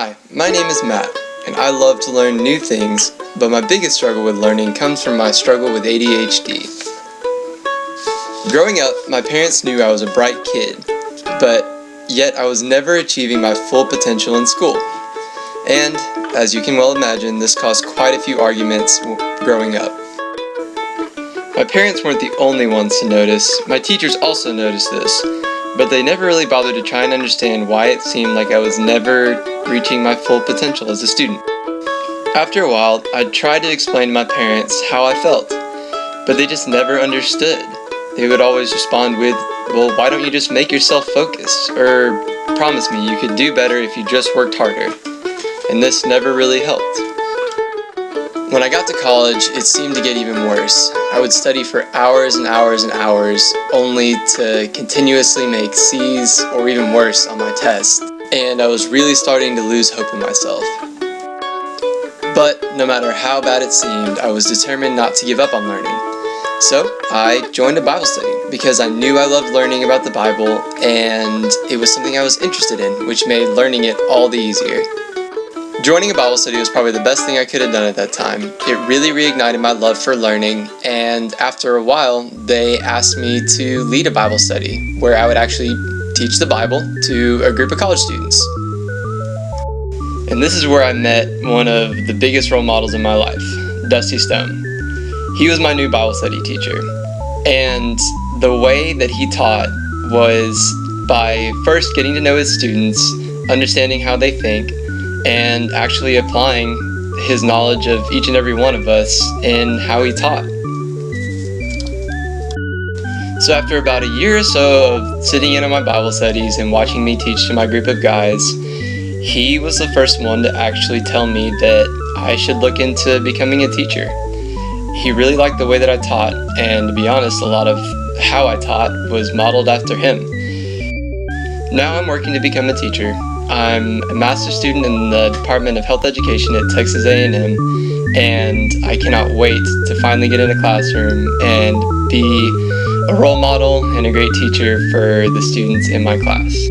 Hi, my name is Matt, and I love to learn new things, but my biggest struggle with learning comes from my struggle with ADHD. Growing up, my parents knew I was a bright kid, but yet I was never achieving my full potential in school. And, as you can well imagine, this caused quite a few arguments growing up. My parents weren't the only ones to notice. My teachers also noticed this, but they never really bothered to try and understand why it seemed like I was never reaching my full potential as a student. After a while, I tried to explain to my parents how I felt, but they just never understood. They would always respond with, "Well, why don't you just make yourself focus? Or promise me you could do better if you just worked harder." And this never really helped. When I got to college, it seemed to get even worse. I would study for hours and hours and hours, only to continuously make C's or even worse on my tests. And I was really starting to lose hope in myself. But no matter how bad it seemed, I was determined not to give up on learning. So I joined a Bible study because I knew I loved learning about the Bible, and it was something I was interested in, which made learning it all the easier. Joining a Bible study was probably the best thing I could have done at that time. It really reignited my love for learning, and after a while, they asked me to lead a Bible study where I would actually teach the Bible to a group of college students. And this is where I met one of the biggest role models in my life, Dusty Stone. He was my new Bible study teacher, and the way that he taught was by first getting to know his students, understanding how they think, and actually applying his knowledge of each and every one of us in how he taught. So after about a year or so of sitting in on my Bible studies and watching me teach to my group of guys, he was the first one to actually tell me that I should look into becoming a teacher. He really liked the way that I taught, and to be honest, a lot of how I taught was modeled after him. Now I'm working to become a teacher. I'm a master's student in the Department of Health Education at Texas A&M, and I cannot wait to finally get in a classroom and be a role model and a great teacher for the students in my class.